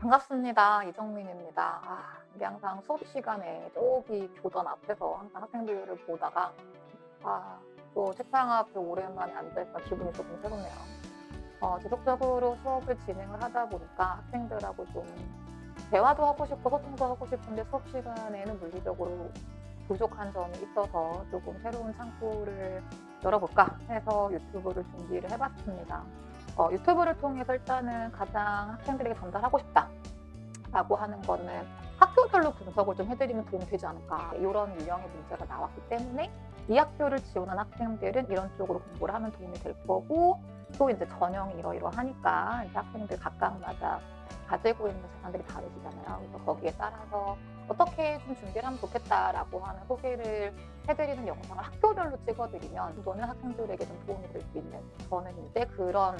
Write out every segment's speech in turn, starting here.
반갑습니다. 이정민입니다. 이게 항상 수업 시간에 저기 교단 앞에서 항상 학생들을 보다가 또 책상 앞에 오랜만에 앉아있다 기분이 조금 새롭네요. 지속적으로 수업을 진행을 하다 보니까 학생들하고 좀 대화도 하고 싶고 소통도 하고 싶은데 수업 시간에는 물리적으로 부족한 점이 있어서 조금 새로운 창구를 열어볼까 해서 유튜브를 준비를 해봤습니다. 유튜브를 통해서 일단은 가장 학생들에게 전달하고 싶다라고 하는 거는 학교별로 분석을 좀 해드리면 도움이 되지 않을까, 이런 유형의 문제가 나왔기 때문에 이 학교를 지원한 학생들은 이런 쪽으로 공부를 하면 도움이 될 거고, 또 이제 전형이 이러이러하니까 이제 학생들 각각마다 가지고 있는 재산들이 다르시잖아요. 그래서 거기에 따라서 어떻게 좀 준비를 하면 좋겠다라고 하는 소개를 해드리는 영상을 학교별로 찍어드리면 이거는 학생들에게 좀 도움이 될 수 있는, 저는 이제 그런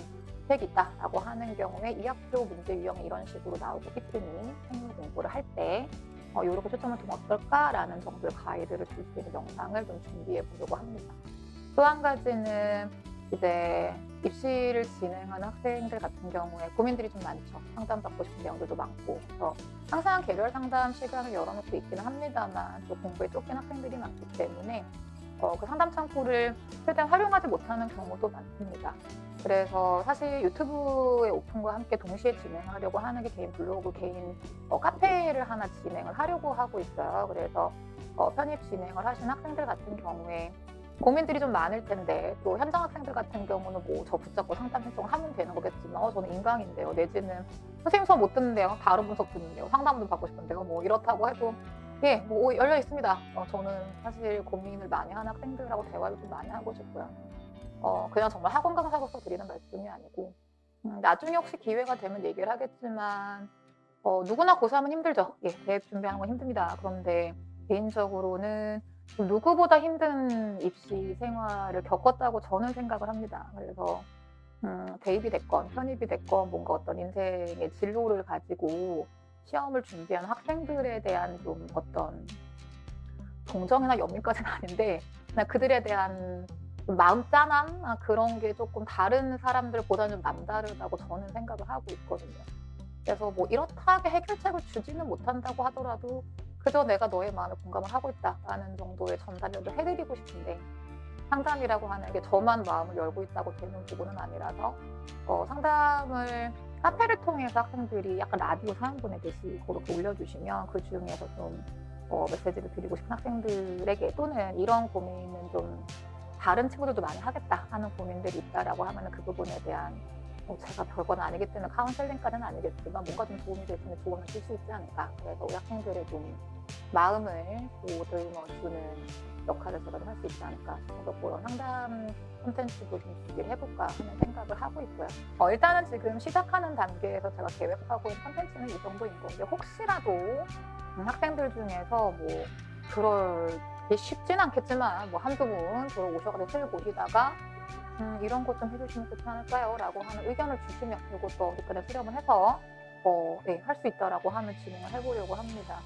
책이 있다라고 하는 경우에 이 학교 문제 유형이 이런 식으로 나오고 있으니 생물 공부를 할 때 이렇게 초점을 두면 어떨까라는 정도의 가이드를 줄 수 있는 영상을 좀 준비해 보려고 합니다. 또 한 가지는 이제 입시를 진행하는 학생들 같은 경우에 고민들이 좀 많죠. 상담받고 싶은 내용들도 많고, 그래서 항상 개별 상담 시간을 열어놓고 있기는 합니다만 또 공부에 쫓긴 학생들이 많기 때문에 그 상담 창구를 최대한 활용하지 못하는 경우도 많습니다. 그래서 사실 유튜브의 오픈과 함께 동시에 진행하려고 하는 게 개인 블로그, 개인 카페를 하나 진행을 하려고 하고 있어요. 그래서 편입 진행을 하신 학생들 같은 경우에 고민들이 좀 많을 텐데, 또 현장 학생들 같은 경우는 뭐 저 붙잡고 상담 신청을 하면 되는 거겠지만 저는 인강인데요, 내지는 선생님 수업 못 듣는데요, 다른 분석 듣는데요, 상담 좀 받고 싶은데요, 뭐 이렇다고 해도 뭐 열려 있습니다. 저는 사실 고민을 많이 하는 학생들하고 대화를 좀 많이 하고 싶고요. 그냥 정말 학원 강사로서 드리는 말씀이 아니고, 나중에 혹시 기회가 되면 얘기를 하겠지만 누구나 고3은 힘들죠. 대학 준비하는 건 힘듭니다. 그런데 개인적으로는 누구보다 힘든 입시 생활을 겪었다고 저는 생각을 합니다. 그래서 대입이 됐건 편입이 됐건 뭔가 어떤 인생의 진로를 가지고 시험을 준비하는 학생들에 대한 좀 어떤 동정이나 연민까지는 아닌데, 그냥 그들에 대한 마음 짠함, 그런 게 조금 다른 사람들보다는 좀 남다르다고 저는 생각을 하고 있거든요. 그래서 뭐 이렇다하게 해결책을 주지는 못한다고 하더라도 그저 내가 너의 마음에 공감을 하고 있다라는 정도의 전달을 해드리고 싶은데, 상담이라고 하는 게 저만 마음을 열고 있다고 되는 부분은 아니라서 상담을 카페를 통해서 학생들이 약간 라디오 사연 보내듯이 그렇게 올려주시면 그 중에서 좀 메시지를 드리고 싶은 학생들에게, 또는 이런 고민은 좀 다른 친구들도 많이 하겠다 하는 고민들이 있다라고 하면 그 부분에 대한 제가 별건 아니기 때문에 카운셀링까지는 아니겠지만 뭔가 좀 도움이 될 수 있는 조언을 줄 수 있지 않을까. 그래서 우리 학생들의 좀 마음을 보듬어주는 역할을 제가 좀 할 수 있지 않을까 싶어서 그런 상담 콘텐츠도 좀 준비를 해볼까 하는 생각을 하고 있고요. 일단은 지금 시작하는 단계에서 제가 계획하고 있는 콘텐츠는 이 정도인 건데, 혹시라도 학생들 중에서 뭐 그럴 게 쉽진 않겠지만 뭐 한두 분 들어오셔서 실 보시다가 이런 것 좀 해주시면 좋지 않을까요? 라고 하는 의견을 주시면 이것도 댓글에 수렴을 해서 할 수 있다라고 하면 진행을 해보려고 합니다.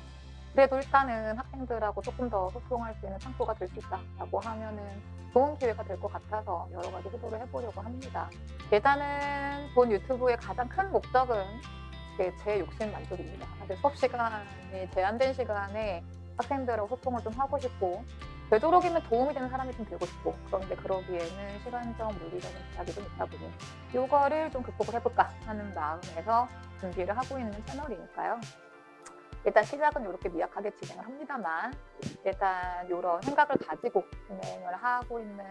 그래도 일단은 학생들하고 조금 더 소통할 수 있는 창구가 될 수 있다라고 하면은 좋은 기회가 될 것 같아서 여러 가지 시도를 해보려고 합니다. 일단은 본 유튜브의 가장 큰 목적은 제 욕심 만족입니다. 사실 수업 시간이 제한된 시간에 학생들하고 소통을 좀 하고 싶고, 되도록이면 도움이 되는 사람이 좀 되고 싶고, 그런데 그러기에는 시간적, 물리적인 제약이 좀 있다 보니 이거를 좀 극복을 해볼까 하는 마음에서 준비를 하고 있는 채널이니까요. 일단 시작은 이렇게 미약하게 진행을 합니다만, 일단 이런 생각을 가지고 진행을 하고 있는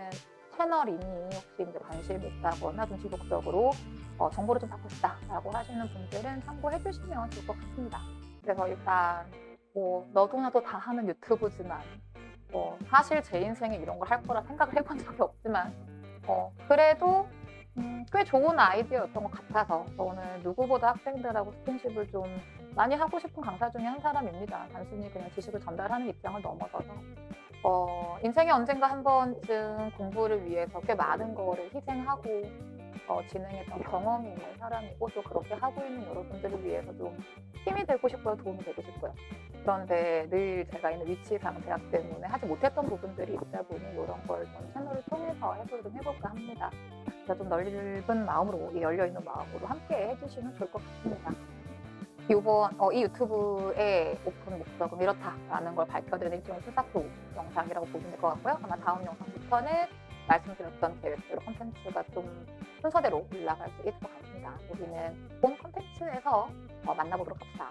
채널이니 혹시 이제 관심이 있다거나 좀 지속적으로 정보를 좀 받고 싶다라고 하시는 분들은 참고해 주시면 좋을 것 같습니다. 그래서 일단 너도 나도 다 하는 유튜브지만 사실 제 인생에 이런 걸 할 거라 생각을 해본 적이 없지만 그래도 꽤 좋은 아이디어였던 것 같아서 저는 누구보다 학생들하고 스킨십을 좀 많이 하고 싶은 강사 중에 한 사람입니다. 단순히 그냥 지식을 전달하는 입장을 넘어서서 인생에 언젠가 한 번쯤 공부를 위해서 꽤 많은 거를 희생하고 진행했던 경험이 있는 사람이고, 또 그렇게 하고 있는 여러분들을 위해서 좀 힘이 되고 싶고요, 도움이 되고 싶고요. 그런데 늘 제가 있는 위치상 대학 때문에 하지 못했던 부분들이 있다 보니 이런 걸 좀 채널을 통해서 해소를 좀 해볼까 합니다. 그래서 좀 넓은 마음으로, 열려있는 마음으로 함께 해주시면 좋을 것 같습니다. 이번 이 유튜브의 오픈 목적은 이렇다라는 걸 밝혀드리는 일종의 출사표 영상이라고 보시면 될 것 같고요. 아마 다음 영상부터는 말씀드렸던 계획대로 콘텐츠가 좀 순서대로 올라갈 수 있을 것 같습니다. 우리는 본 콘텐츠에서 만나보도록 합시다.